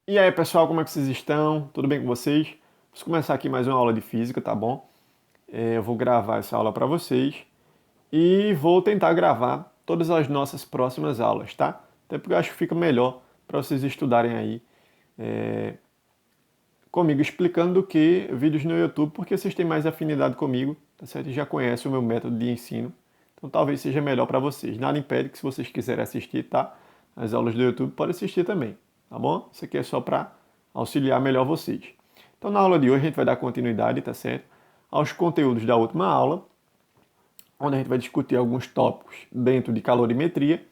E aí, pessoal, como é que vocês estão? Tudo bem com vocês? Vamos começar aqui mais uma aula de física, tá bom? Eu vou gravar essa aula para vocês e vou tentar gravar todas as nossas próximas aulas, tá? Até porque eu acho que fica melhor para vocês estudarem aí comigo explicando do que vídeos no YouTube, porque vocês têm mais afinidade comigo, tá certo? E já conhecem o meu método de ensino, então talvez seja melhor para vocês. Nada impede que se vocês quiserem assistir, tá? As aulas do YouTube, pode assistir também, tá bom? Isso aqui é só para auxiliar melhor vocês. Então na aula de hoje a gente vai dar continuidade, tá certo? Aos conteúdos da última aula, onde a gente vai discutir alguns tópicos dentro de calorimetria.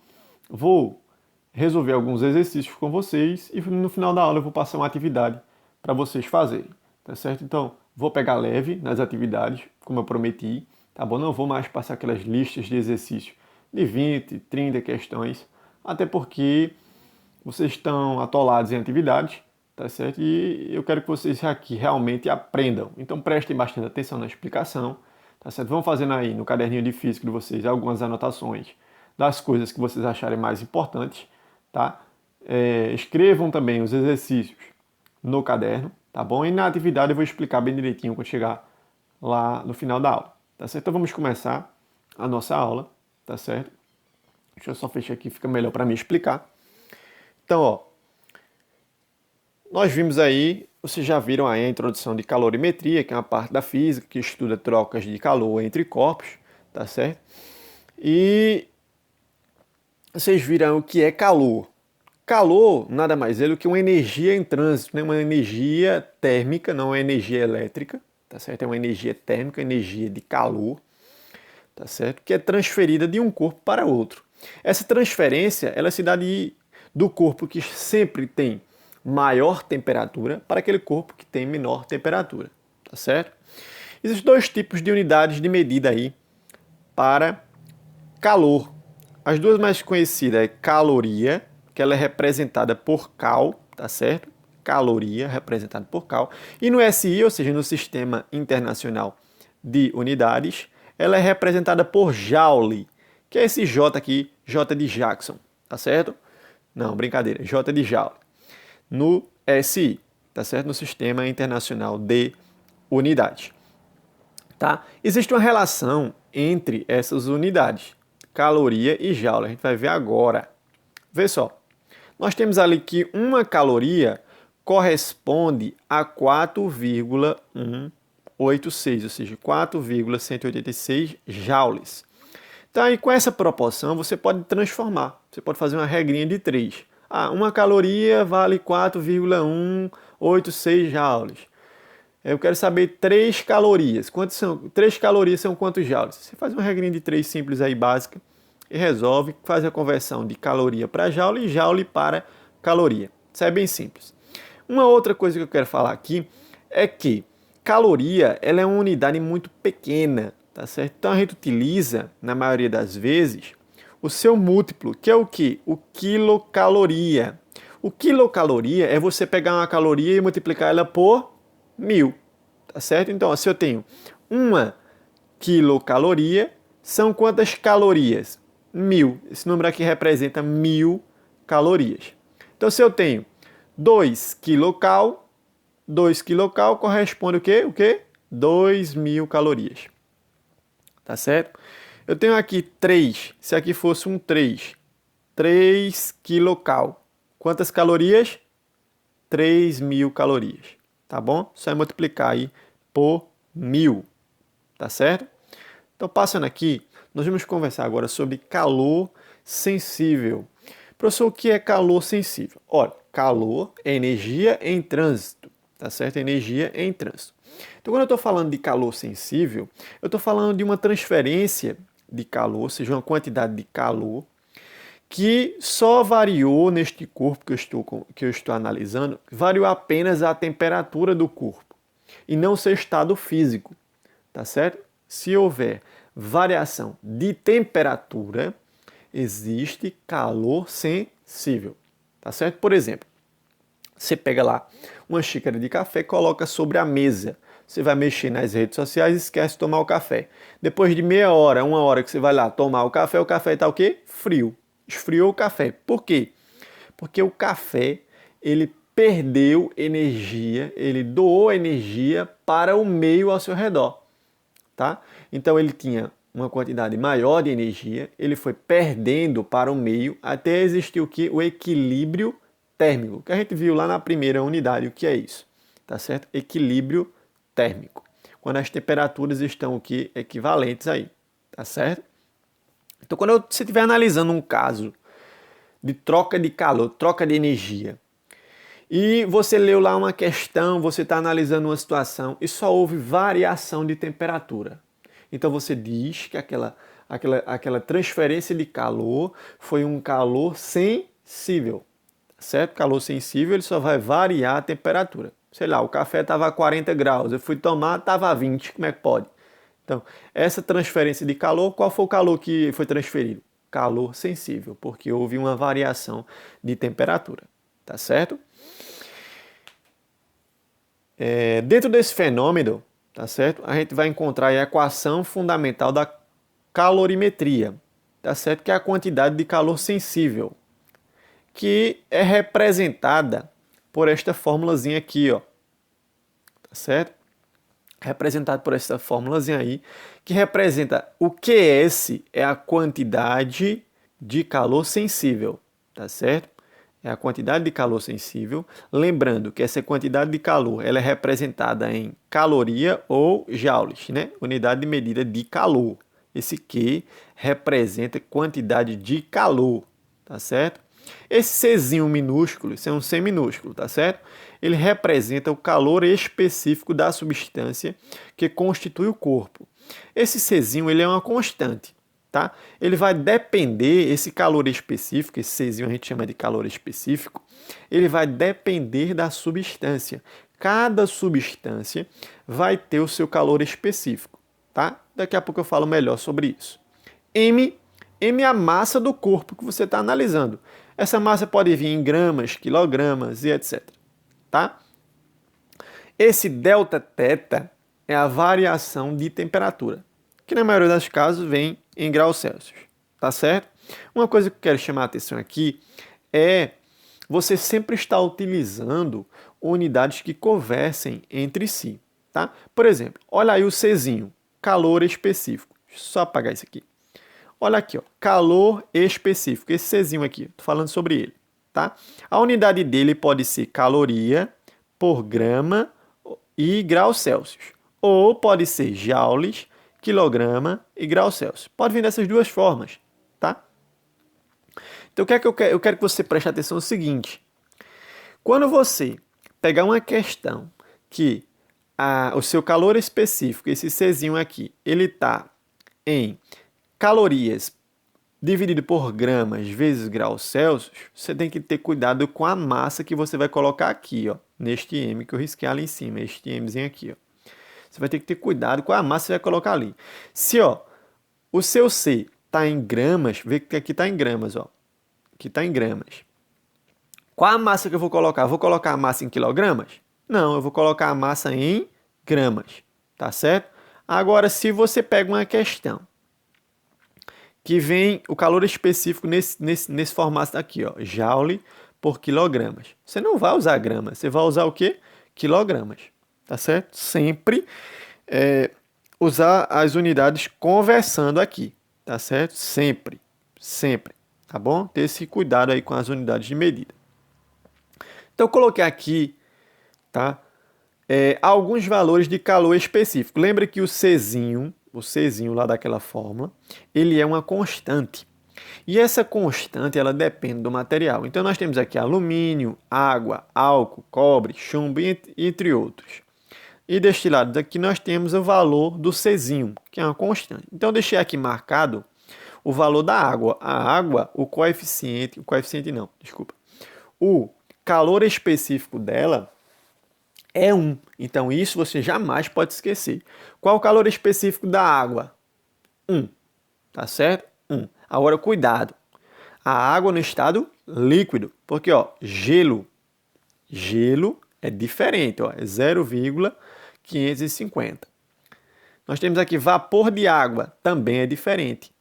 Vou resolver alguns exercícios com vocês e no final da aula eu vou passar uma atividade para vocês fazerem, tá certo? Então, vou pegar leve nas atividades, como eu prometi, tá bom? Não vou mais passar aquelas listas de exercícios de 20, 30 questões, até porque vocês estão atolados em atividades, tá certo? E eu quero que vocês aqui realmente aprendam. Então, prestem bastante atenção na explicação, tá certo? Vão fazendo aí no caderninho de física de vocês algumas anotações das coisas que vocês acharem mais importantes, tá? Escrevam também os exercícios no caderno, tá bom? E na atividade eu vou explicar bem direitinho quando chegar lá no final da aula, tá certo? Então vamos começar a nossa aula, tá certo? Deixa eu só fechar aqui, fica melhor para mim explicar. Então, ó, nós vimos aí, vocês já viram aí a introdução de calorimetria, que é uma parte da física que estuda trocas de calor entre corpos, tá certo? E vocês viram o que é calor. Calor nada mais é do que uma energia em trânsito, né? Uma energia térmica, não é energia elétrica, tá certo? É uma energia térmica, energia de calor, tá certo? Que é transferida de um corpo para outro. Essa transferência, ela se dá do corpo que sempre tem maior temperatura para aquele corpo que tem menor temperatura, tá certo? Existem dois tipos de unidades de medida aí para calor. As duas mais conhecidas é caloria, que ela é representada por cal, tá certo? Caloria representada por cal. E no SI, ou seja, no Sistema Internacional de Unidades, ela é representada por joule, que é esse J aqui, J de Jackson, tá certo? Não, brincadeira, J de joule. No SI, tá certo? No Sistema Internacional de Unidades. Tá? Existe uma relação entre essas unidades, caloria e joule. A gente vai ver agora. Vê só. Nós temos ali que uma caloria corresponde a 4,186, ou seja, 4,186 joules. Então, aí, com essa proporção, você pode transformar. Você pode fazer uma regrinha de 3. Ah, uma caloria vale 4,186 joules. Eu quero saber 3 calorias. Quantas são? 3 calorias são quantos joules? Você faz uma regrinha de 3 simples aí, básica, e resolve, faz a conversão de caloria para joule e joule para caloria. Isso é bem simples. Uma outra coisa que eu quero falar aqui é que caloria ela é uma unidade muito pequena, tá certo? Então a gente utiliza, na maioria das vezes, o seu múltiplo, que é o que? O quilocaloria. O quilocaloria é você pegar uma caloria e multiplicar ela por 1000, tá certo? Então, se eu tenho uma quilocaloria, são quantas calorias? 1000. Esse número aqui representa 1000 calorias. Então, se eu tenho 2 quilocal, 2 quilocal corresponde o quê? O quê? 2000 calorias. Tá certo? Eu tenho aqui 3. Se aqui fosse um 3, 3 quilocal. Quantas calorias? 3000 calorias, tá bom? Só é multiplicar aí por 1000, tá certo? Então, passando aqui, nós vamos conversar agora sobre calor sensível. Professor, o que é calor sensível? Olha, calor é energia em trânsito, tá certo? Energia em trânsito. Então, quando eu estou falando de calor sensível, eu estou falando de uma transferência de calor, ou seja, uma quantidade de calor que só variou neste corpo que eu estou analisando, variou apenas a temperatura do corpo e não seu estado físico, tá certo? Se houver variação de temperatura, existe calor sensível, tá certo? Por exemplo, você pega lá uma xícara de café e coloca sobre a mesa. Você vai mexer nas redes sociais e esquece de tomar o café. Depois de meia hora, uma hora que você vai lá tomar o café está o quê? Frio. Esfriou o café. Por quê? Porque o café, ele perdeu energia, ele doou energia para o meio ao seu redor, tá? Então ele tinha uma quantidade maior de energia, ele foi perdendo para o meio até existir o que? O equilíbrio térmico, que a gente viu lá na primeira unidade, o que é isso, tá certo? Equilíbrio térmico, quando as temperaturas estão o que? Equivalentes aí, tá certo? Então quando você estiver analisando um caso de troca de calor, troca de energia, e você leu lá uma questão, você está analisando uma situação e só houve variação de temperatura. Então você diz que aquela transferência de calor foi um calor sensível, certo? Calor sensível, ele só vai variar a temperatura. Sei lá, o café estava a 40 graus, eu fui tomar, estava a 20, como é que pode? Então, essa transferência de calor, qual foi o calor que foi transferido? Calor sensível, porque houve uma variação de temperatura, tá certo? Dentro desse fenômeno, tá certo? A gente vai encontrar a equação fundamental da calorimetria, tá certo? Que é a quantidade de calor sensível, que é representada por esta formulazinha aqui, ó, tá certo? Representado por essa formulazinha aí, que representa o QS é a quantidade de calor sensível, tá certo? É a quantidade de calor sensível. Lembrando que essa quantidade de calor ela é representada em caloria ou joules, né? Unidade de medida de calor. Esse Q representa quantidade de calor, tá certo? Esse Czinho minúsculo, isso é um C minúsculo, tá certo? Ele representa o calor específico da substância que constitui o corpo. Esse Czinho ele é uma constante, tá? Ele vai depender, esse calor específico, esse Czinho a gente chama de calor específico, ele vai depender da substância. Cada substância vai ter o seu calor específico, tá? Daqui a pouco eu falo melhor sobre isso. M é a massa do corpo que você está analisando. Essa massa pode vir em gramas, quilogramas e etc. Tá? Esse delta θ é a variação de temperatura, que na maioria dos casos vem em graus Celsius. Tá certo? Uma coisa que eu quero chamar a atenção aqui é você sempre estar utilizando unidades que conversem entre si. Tá? Por exemplo, olha aí o Czinho, calor específico. Deixa eu só apagar isso aqui. Olha aqui, ó, calor específico, esse Czinho aqui, estou falando sobre ele, tá? A unidade dele pode ser caloria por grama e graus Celsius, ou pode ser joules, quilograma e graus Celsius. Pode vir dessas duas formas, tá? Então, o que é que eu quero que você preste atenção no seguinte. Quando você pegar uma questão que o seu calor específico, esse Czinho aqui, ele está em calorias dividido por gramas vezes graus Celsius, você tem que ter cuidado com a massa que você vai colocar aqui, ó, neste M que eu risquei ali em cima, este Mzinho aqui, ó. Você vai ter que ter cuidado com a massa que você vai colocar ali. Se, ó, o seu C está em gramas, vê que aqui está em gramas, ó. Aqui está em gramas. Qual a massa que eu vou colocar? Vou colocar a massa em quilogramas? Não, eu vou colocar a massa em gramas, tá certo? Agora, se você pega uma questão que vem o calor específico nesse formato aqui, ó, joule por quilogramas. Você não vai usar gramas, você vai usar o quê? Quilogramas, tá certo? Sempre usar as unidades conversando aqui, tá certo? Sempre, sempre, tá bom? Ter esse cuidado aí com as unidades de medida. Então, eu coloquei aqui, tá? Alguns valores de calor específico. Lembra que o Czinho lá daquela fórmula, ele é uma constante. E essa constante, ela depende do material. Então, nós temos aqui alumínio, água, álcool, cobre, chumbo, entre outros. E deste lado daqui nós temos o valor do Czinho, que é uma constante. Então, eu deixei aqui marcado o valor da água. A água, o calor específico dela é 1. Então, isso você jamais pode esquecer. Qual o calor específico da água? 1. Tá certo? 1. Agora, cuidado. A água no estado líquido. Porque, ó, gelo é diferente, ó, é 0,550. Nós temos aqui vapor de água, também é diferente,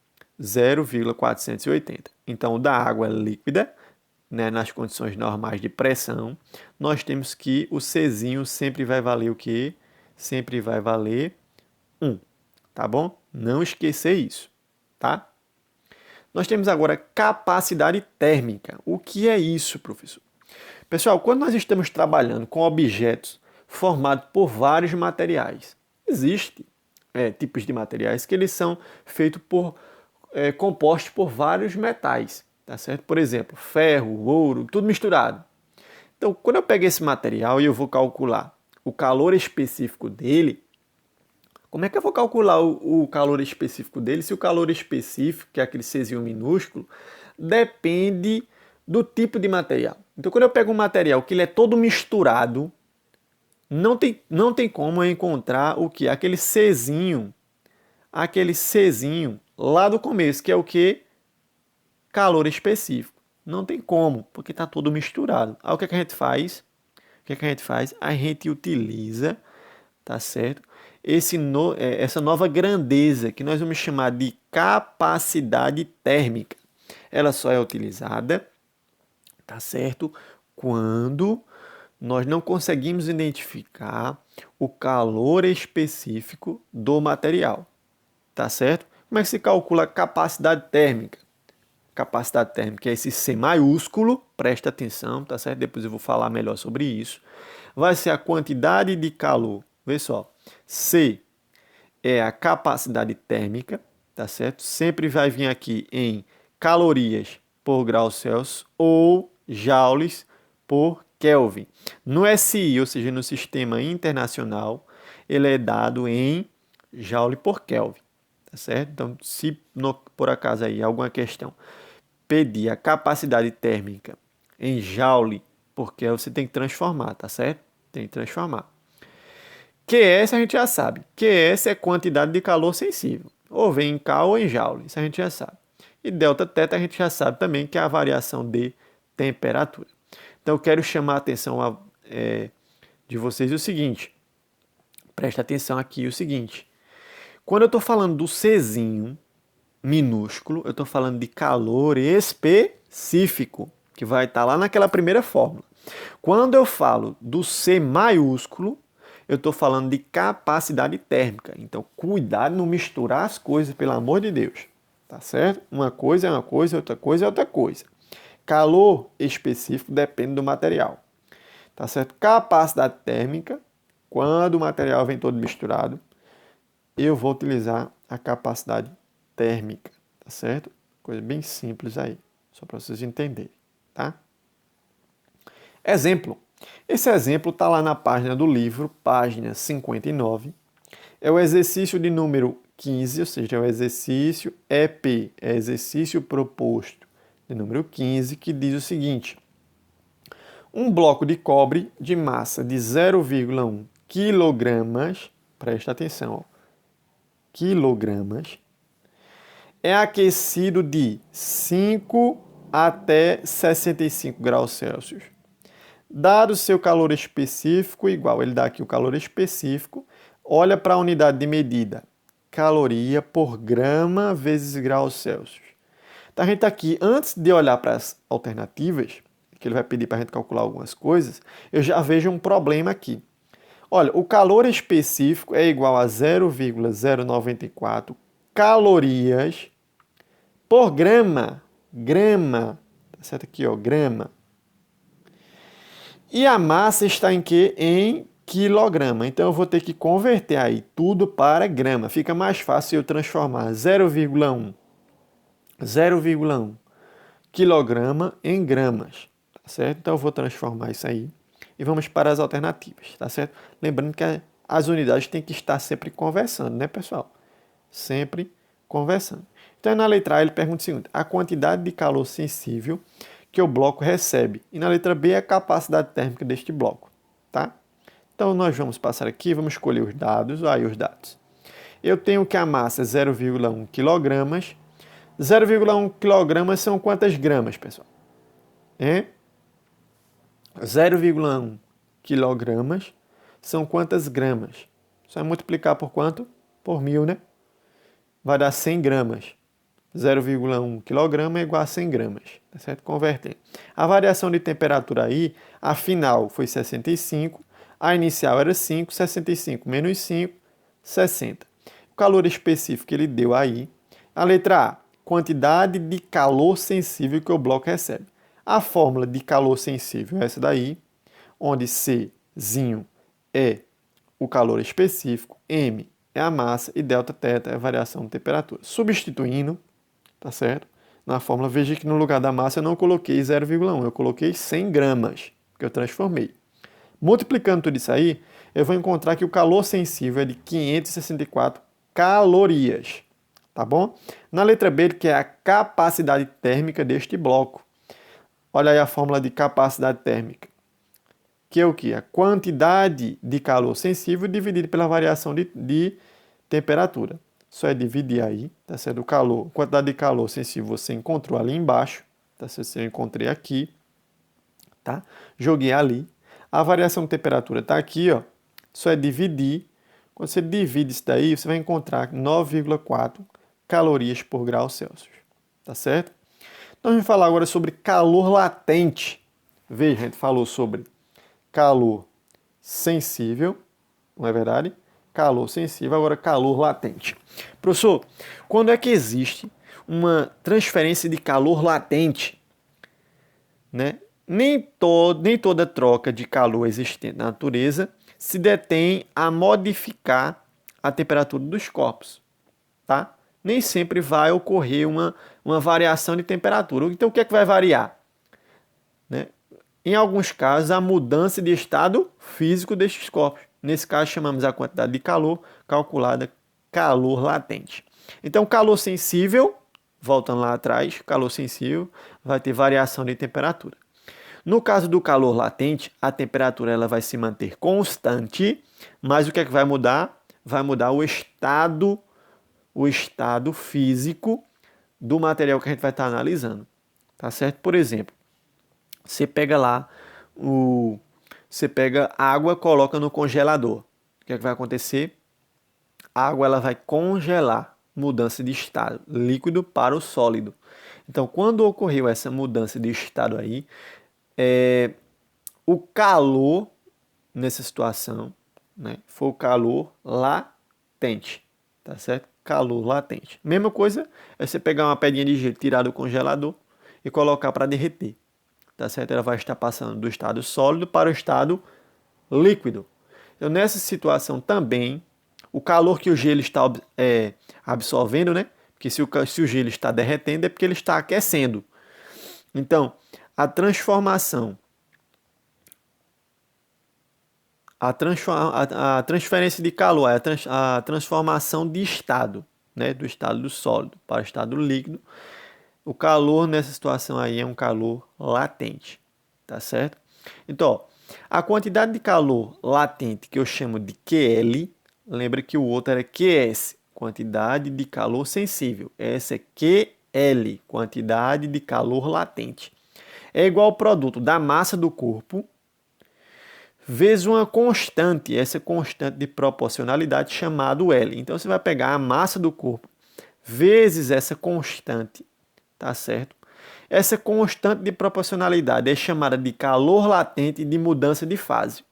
0,480. Então, o da água líquida né, nas condições normais de pressão, nós temos que o Czinho sempre vai valer o quê? Sempre vai valer 1, tá bom? Não esquecer isso, tá? Nós temos agora capacidade térmica. O que é isso, professor? Pessoal, quando nós estamos trabalhando com objetos formados por vários materiais, existem tipos de materiais que eles são feitos compostos por vários metais, tá certo? Por exemplo, ferro, ouro, tudo misturado. Então, quando eu pego esse material e eu vou calcular o calor específico dele, como é que eu vou calcular o calor específico dele se o calor específico, que é aquele Czinho minúsculo, depende do tipo de material? Então, quando eu pego um material que ele é todo misturado, não tem como eu encontrar o que? Aquele Czinho lá do começo, que é o que? Calor específico. Não tem como, porque está tudo misturado. Aí o que a gente faz? A gente utiliza, tá certo? Essa nova grandeza, que nós vamos chamar de capacidade térmica. Ela só é utilizada, tá certo? Quando nós não conseguimos identificar o calor específico do material, tá certo? Como é que se calcula a capacidade térmica? Capacidade térmica é esse C maiúsculo, presta atenção, tá certo? Depois eu vou falar melhor sobre isso. Vai ser a quantidade de calor, vê só, C é a capacidade térmica, tá certo? Sempre vai vir aqui em calorias por grau Celsius ou joules por Kelvin. No SI, ou seja, no Sistema Internacional, ele é dado em joule por Kelvin, tá certo? Então, se por acaso aí alguma questão pedir a capacidade térmica em joule por Kelvin, você tem que transformar, tá certo? Tem que transformar. QS a gente já sabe. QS é quantidade de calor sensível. Ou vem em Cal ou em Joule. Isso a gente já sabe. E delta teta a gente já sabe também que é a variação de temperatura. Então eu quero chamar a atenção de vocês o seguinte. Presta atenção aqui o seguinte. Quando eu estou falando do Czinho minúsculo, eu estou falando de calor específico, que vai estar lá naquela primeira fórmula. Quando eu falo do C maiúsculo, eu estou falando de capacidade térmica. Então, cuidado não misturar as coisas, pelo amor de Deus. Tá certo? Uma coisa é uma coisa, outra coisa é outra coisa. Calor específico depende do material. Tá certo? Capacidade térmica, quando o material vem todo misturado, eu vou utilizar a capacidade térmica. Tá certo? Coisa bem simples aí, só para vocês entenderem. Tá? Exemplo. Esse exemplo está lá na página do livro, página 59. É o exercício de número 15, ou seja, é o exercício EP, é exercício proposto de número 15, que diz o seguinte. Um bloco de cobre de massa de 0,1 kg, presta atenção, quilogramas, é aquecido de 5 até 65 graus Celsius. Dado o seu calor específico igual, ele dá aqui o calor específico, olha para a unidade de medida, caloria por grama vezes graus Celsius. Então a gente aqui, antes de olhar para as alternativas, que ele vai pedir para a gente calcular algumas coisas, eu já vejo um problema aqui. Olha, o calor específico é igual a 0,094 calorias por grama. Grama, tá certo aqui, ó, grama. E a massa está em quê? Em quilograma. Então eu vou ter que converter aí tudo para grama. Fica mais fácil eu transformar 0,1 quilograma em gramas, tá certo? Então eu vou transformar isso aí e vamos para as alternativas, tá certo? Lembrando que as unidades têm que estar sempre conversando, né, pessoal? Sempre conversando. Então na letra A ele pergunta o seguinte: a quantidade de calor sensível que o bloco recebe. E na letra B, a capacidade térmica deste bloco, tá? Então, nós vamos passar aqui, vamos escolher os dados. Aí, os dados. Eu tenho que a massa é 0,1 kg. 0,1 kg são quantas gramas, pessoal? 0,1 kg são quantas gramas? Só é multiplicar por quanto? Por 1000, né? Vai dar 100 gramas. 0,1 kg é igual a 100 gramas, tá certo? Convertendo. A variação de temperatura aí, a final foi 65, a inicial era 5, 65 menos 5, 60. O calor específico que ele deu aí, a letra A, quantidade de calor sensível que o bloco recebe. A fórmula de calor sensível é essa daí, onde Czinho é o calor específico, M é a massa e ΔT é a variação de temperatura. Substituindo, tá certo? Na fórmula, veja que no lugar da massa eu não coloquei 0,1, eu coloquei 100 gramas, que eu transformei. Multiplicando tudo isso aí, eu vou encontrar que o calor sensível é de 564 calorias, tá bom? Na letra B, que é a capacidade térmica deste bloco. Olha aí a fórmula de capacidade térmica, que é o que? A quantidade de calor sensível dividida pela variação de temperatura. Só é dividir aí, tá certo? O calor, quantidade de calor sensível você encontrou ali embaixo, tá certo? Eu encontrei aqui, tá? Joguei ali. A variação de temperatura tá aqui, ó. Só é dividir. Quando você divide isso daí, você vai encontrar 9,4 calorias por grau Celsius, tá certo? Então, a gente vai falar agora sobre calor latente. Veja, a gente falou sobre calor sensível, não é verdade? Calor sensível, agora calor latente. Professor, quando é que existe uma transferência de calor latente? Né? Nem toda troca de calor existente na natureza se detém a modificar a temperatura dos corpos, tá? Nem sempre vai ocorrer uma variação de temperatura. Então, o que é que vai variar? Né? Em alguns casos, a mudança de estado físico destes corpos. Nesse caso, chamamos a quantidade de calor calculada calor latente. Então, calor sensível, voltando lá atrás, calor sensível vai ter variação de temperatura. No caso do calor latente, a temperatura ela vai se manter constante, mas o que é que vai mudar? Vai mudar o estado físico do material que a gente vai estar analisando. Tá certo? Por exemplo, você pega lá, você pega água, coloca no congelador. O que é que vai acontecer? A água ela vai congelar, mudança de estado, líquido para o sólido. Então, quando ocorreu essa mudança de estado aí, o calor nessa situação, né, foi o calor latente, tá certo? Calor latente. Mesma coisa é você pegar uma pedrinha de gelo, tirar do congelador e colocar para derreter, tá certo? Ela vai estar passando do estado sólido para o estado líquido. Então, nessa situação também, o calor que o gelo está absorvendo, né? Porque se o gelo está derretendo é porque ele está aquecendo. Então, a transformação, a transferência de calor, a transformação de estado, né? Do estado do sólido para o estado líquido. O calor nessa situação aí é um calor latente, tá certo? Então, ó, a quantidade de calor latente que eu chamo de QL, lembra que o outro era QS, quantidade de calor sensível. Essa é QL, quantidade de calor latente. É igual ao produto da massa do corpo vezes uma constante, essa constante de proporcionalidade chamado L. Então você vai pegar a massa do corpo vezes essa constante, tá certo? Essa constante de proporcionalidade é chamada de calor latente de mudança de fase,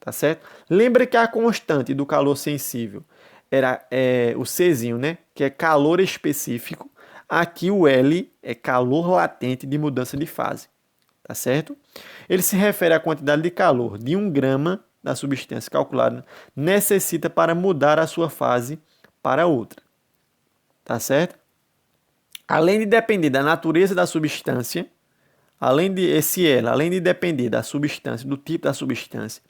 tá certo? Lembra que a constante do calor sensível era o Czinho, né? Que é calor específico. Aqui o L é calor latente de mudança de fase, tá certo? Ele se refere à quantidade de calor de 1 grama da substância calculada necessita para mudar a sua fase para outra, tá certo? Além de depender da natureza da substância, além de depender da substância, do tipo da substância,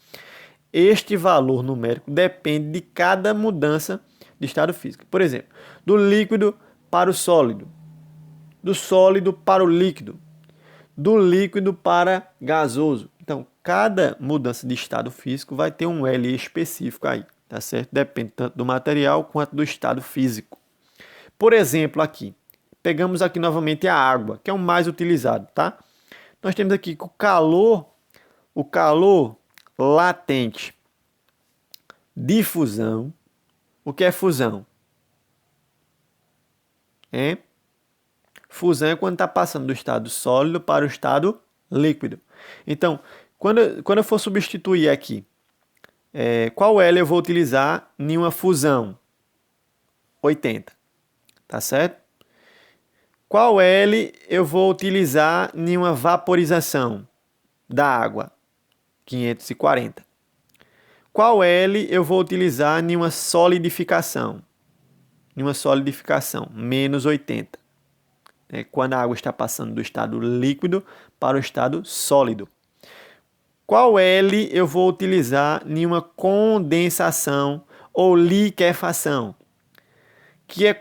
este valor numérico depende de cada mudança de estado físico. Por exemplo, do líquido para o sólido, do sólido para o líquido, do líquido para gasoso. Então, cada mudança de estado físico vai ter um L específico aí, tá certo? Depende tanto do material quanto do estado físico. Por exemplo, aqui, pegamos aqui novamente a água, que é o mais utilizado, tá? Nós temos aqui que o calor latente de fusão. O que é fusão? Fusão é quando está passando do estado sólido para o estado líquido. Então, quando eu for substituir aqui, qual L eu vou utilizar em uma fusão? 80, tá certo? Qual L eu vou utilizar em uma vaporização da água? 540. Qual L eu vou utilizar em uma solidificação? Em uma solidificação, menos 80. Quando a água está passando do estado líquido para o estado sólido. Qual L eu vou utilizar em uma condensação ou liquefação? Que é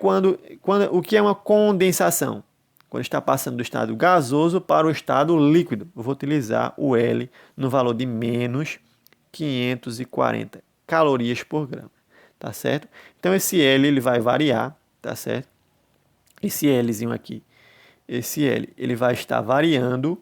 o que é uma condensação? Quando está passando do estado gasoso para o estado líquido. Eu vou utilizar o L no valor de menos 540 calorias por grama, tá certo? Então esse L ele vai variar, tá certo? Esse Lzinho aqui, esse L, ele vai estar variando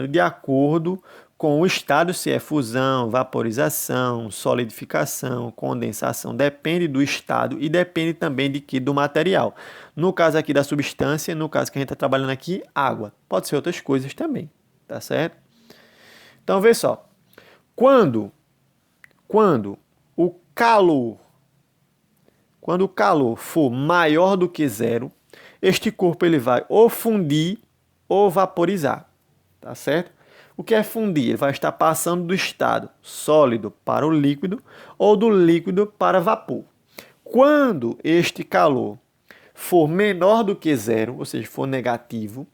de acordo com o estado, se é fusão, vaporização, solidificação, condensação, depende do estado e depende também do material. No caso aqui da substância, no caso que a gente está trabalhando aqui, água. Pode ser outras coisas também, tá certo? Então, vê só. Quando o calor for maior do que zero, este corpo ele vai ou fundir ou vaporizar, tá certo? O que é fundir? Ele vai estar passando do estado sólido para o líquido ou do líquido para vapor. Quando este calor for menor do que zero, ou seja, for negativo,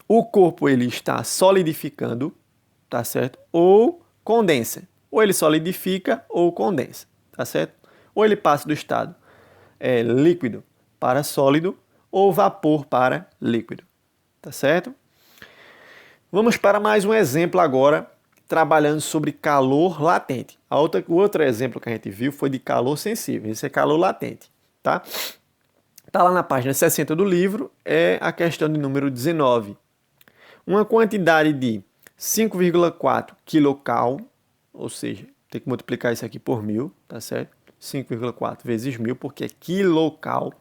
o corpo ele está solidificando, tá certo? Ou condensa. Ou ele solidifica ou condensa, tá certo? Ou ele passa do estado líquido para sólido ou vapor para líquido, tá certo? Vamos para mais um exemplo agora, trabalhando sobre calor latente. O outro exemplo que a gente viu foi de calor sensível, esse é calor latente, tá? Tá lá na página 60 do livro, é a questão de número 19. Uma quantidade de 5,4 kcal, ou seja, tem que multiplicar isso aqui por 1000, tá certo? 5,4 vezes 1000, porque é quilocal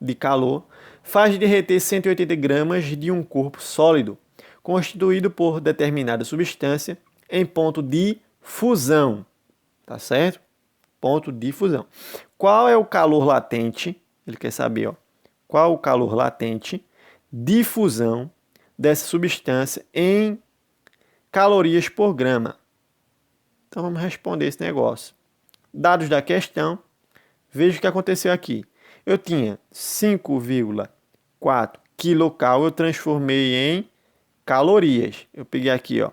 de calor, faz derreter 180 gramas de um corpo sólido, constituído por determinada substância em ponto de fusão, tá certo? Ponto de fusão. Qual é o calor latente? Ele quer saber, ó, qual o calor latente de fusão dessa substância em calorias por grama. Então vamos responder esse negócio. Dados da questão, veja o que aconteceu aqui. Eu tinha 5,4 kcal, eu transformei em calorias. Eu peguei aqui, ó,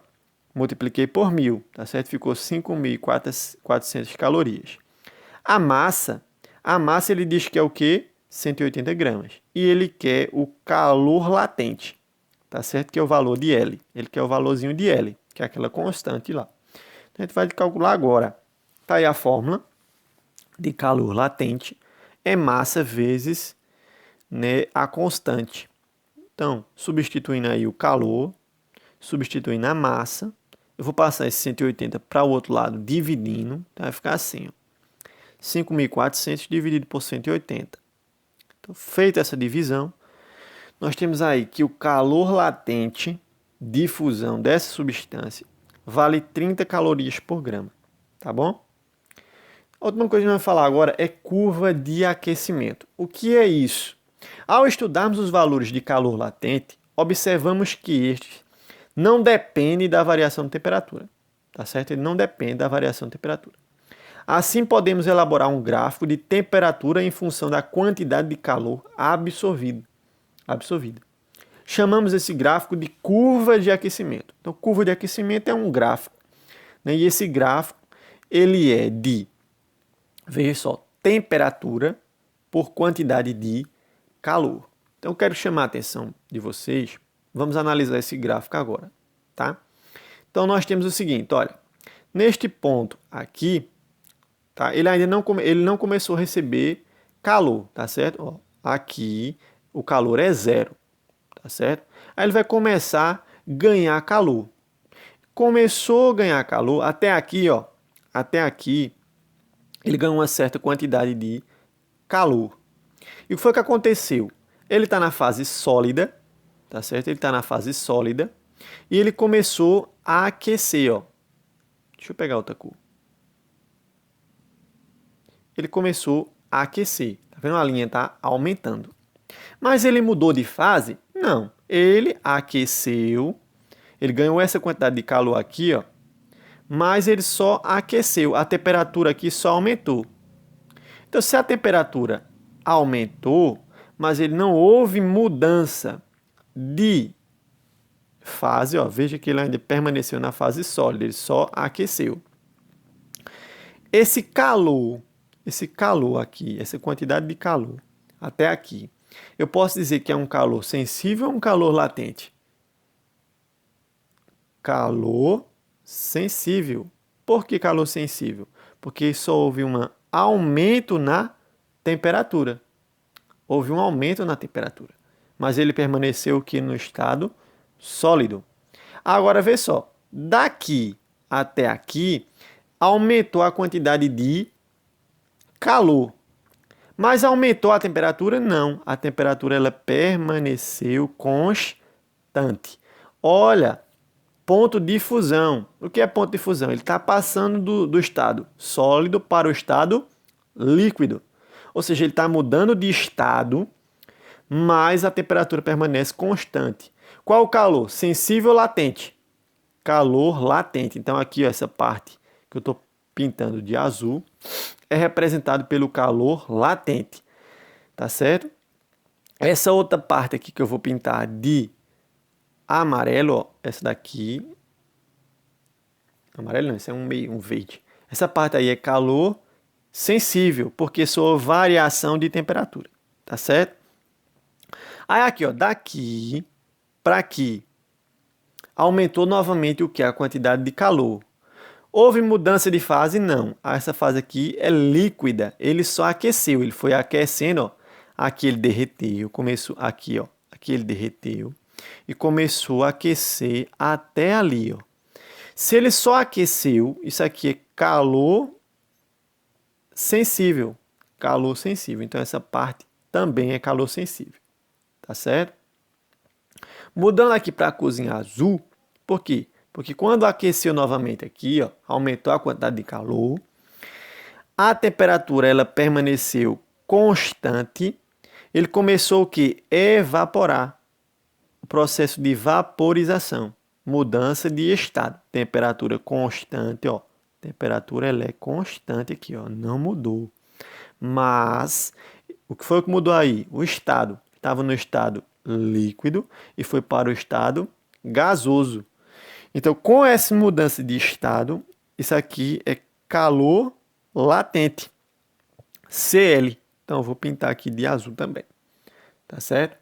multipliquei por 1000, tá certo? Ficou 5.400 calorias. A massa ele diz que é o quê? 180 gramas. E ele quer o calor latente, tá certo? Que é o valor de L. Ele quer o valorzinho de L, que é aquela constante lá. Então, a gente vai calcular agora. Tá aí a fórmula de calor latente. É massa vezes, né, a constante. Então, substituindo aí o calor, substituindo a massa, eu vou passar esse 180 para o outro lado, dividindo, então vai ficar assim, ó, 5.400 dividido por 180. Então, feita essa divisão, nós temos aí que o calor latente de fusão dessa substância vale 30 calorias por grama, tá bom? A última coisa que a gente vai falar agora é curva de aquecimento. O que é isso? Ao estudarmos os valores de calor latente, observamos que estes não dependem da variação de temperatura, tá certo? Ele não depende da variação de temperatura. Assim, podemos elaborar um gráfico de temperatura em função da quantidade de calor absorvida. Chamamos esse gráfico de curva de aquecimento. Então, curva de aquecimento é um gráfico, né? E esse gráfico ele é de, veja só, temperatura por quantidade de calor. Então, eu quero chamar a atenção de vocês. Vamos analisar esse gráfico agora, tá? Então, nós temos o seguinte, olha, neste ponto aqui, tá? Ele ainda não começou a receber calor, tá certo? Ó, aqui o calor é zero, tá certo? Aí ele vai começar a ganhar calor. Começou a ganhar calor, até aqui, ó, até aqui, ele ganhou uma certa quantidade de calor. E o que foi que aconteceu? Ele está na fase sólida, tá certo? Ele está na fase sólida e ele começou a aquecer, ó. Deixa eu pegar outra cor. Ele começou a aquecer. Tá vendo? A linha está aumentando. Mas ele mudou de fase? Não. Ele aqueceu, ele ganhou essa quantidade de calor aqui, ó, mas ele só aqueceu. A temperatura aqui só aumentou. Então, se a temperatura aumentou, mas ele não houve mudança de fase, ó, veja que ele ainda permaneceu na fase sólida, ele só aqueceu. Esse calor aqui, essa quantidade de calor até aqui, eu posso dizer que é um calor sensível ou um calor latente? Calor sensível. Por que calor sensível? Porque só houve um aumento na temperatura. Houve um aumento na temperatura. Mas ele permaneceu aqui no estado sólido. Agora, vê só. Daqui até aqui, aumentou a quantidade de calor. Mas aumentou a temperatura? Não. A temperatura ela permaneceu constante. Olha, ponto de fusão. O que é ponto de fusão? Ele está passando do estado sólido para o estado líquido. Ou seja, ele está mudando de estado, mas a temperatura permanece constante. Qual o calor? Sensível ou latente? Calor latente. Então aqui, ó, essa parte que eu estou pintando de azul é representado pelo calor latente. Tá certo? Essa outra parte aqui que eu vou pintar de amarelo, ó, essa daqui. Amarelo não, esse é um verde. Essa parte aí é calor sensível, porque sou variação de temperatura. Tá certo? Aí aqui, ó, daqui para aqui, aumentou novamente o que? A quantidade de calor. Houve mudança de fase? Não. Essa fase aqui é líquida. Ele só aqueceu. Ele foi aquecendo, ó. Aqui ele derreteu. Começou aqui, ó. Aqui ele derreteu. E começou a aquecer até ali, ó. Se ele só aqueceu, isso aqui é calor sensível. Calor sensível. Então, essa parte também é calor sensível. Tá certo? Mudando aqui para a corzinha azul. Por quê? Porque quando aqueceu novamente aqui, ó, aumentou a quantidade de calor, a temperatura ela permaneceu constante, ele começou o quê? Evaporar. O processo de vaporização, mudança de estado. Temperatura constante, ó. Temperatura ela é constante aqui, ó, não mudou. Mas o que foi que mudou aí? O estado estava no estado líquido e foi para o estado gasoso. Então, com essa mudança de estado, isso aqui é calor latente, CL. Então, eu vou pintar aqui de azul também, tá certo?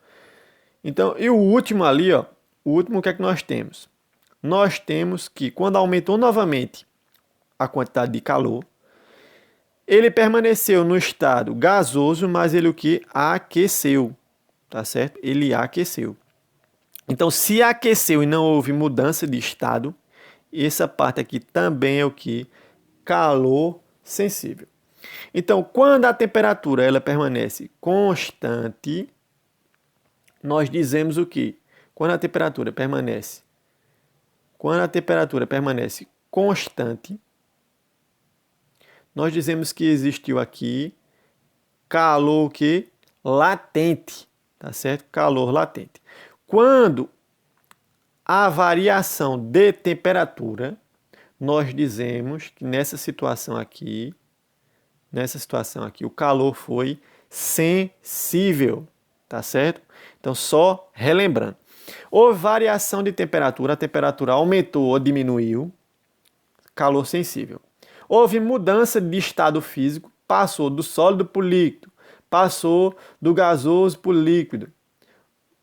Então, e o último ali, ó, o último, o que é que nós temos? Nós temos que, quando aumentou novamente a quantidade de calor, ele permaneceu no estado gasoso, mas ele o que? Aqueceu, tá certo? Ele aqueceu. Então, se aqueceu e não houve mudança de estado, essa parte aqui também é o que? Calor sensível. Então, quando a temperatura ela permanece constante, nós dizemos o que? Quando a temperatura permanece constante, nós dizemos que existiu aqui calor que latente, tá certo? Calor latente. Quando há variação de temperatura, nós dizemos que nessa situação aqui, o calor foi sensível, tá certo? Então, só relembrando. Houve variação de temperatura, a temperatura aumentou ou diminuiu, calor sensível. Houve mudança de estado físico, passou do sólido para o líquido, passou do gasoso para o líquido.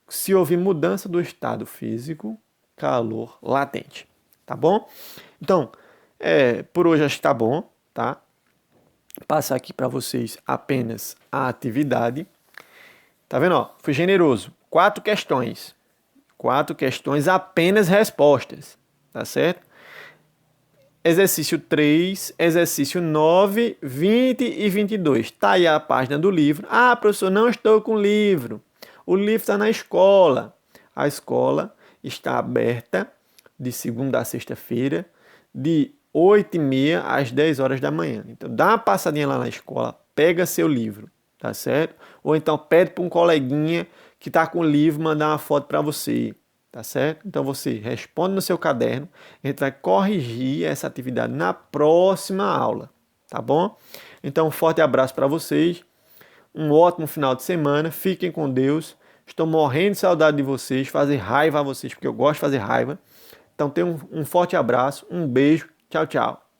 Se houve mudança do estado físico, calor latente, tá bom? Então, por hoje acho que tá bom, tá? Passar aqui para vocês apenas a atividade. Tá vendo, ó? Fui generoso. 4 questões. 4 questões, apenas respostas, tá certo? Exercício 3, exercício 9, 20 e 22. Tá aí a página do livro. Ah, professor, não estou com o livro. O livro está na escola. A escola está aberta de segunda a sexta-feira, de 8h30 às 10 horas da manhã. Então, dá uma passadinha lá na escola, pega seu livro, tá certo? Ou então pede para um coleguinha que está com o livro mandar uma foto para você, tá certo? Então, você responde no seu caderno, a gente vai corrigir essa atividade na próxima aula, tá bom? Então, um forte abraço para vocês, um ótimo final de semana, fiquem com Deus. Estou morrendo de saudade de vocês, fazer raiva a vocês, porque eu gosto de fazer raiva. Então, tenham um forte abraço, um beijo, tchau, tchau.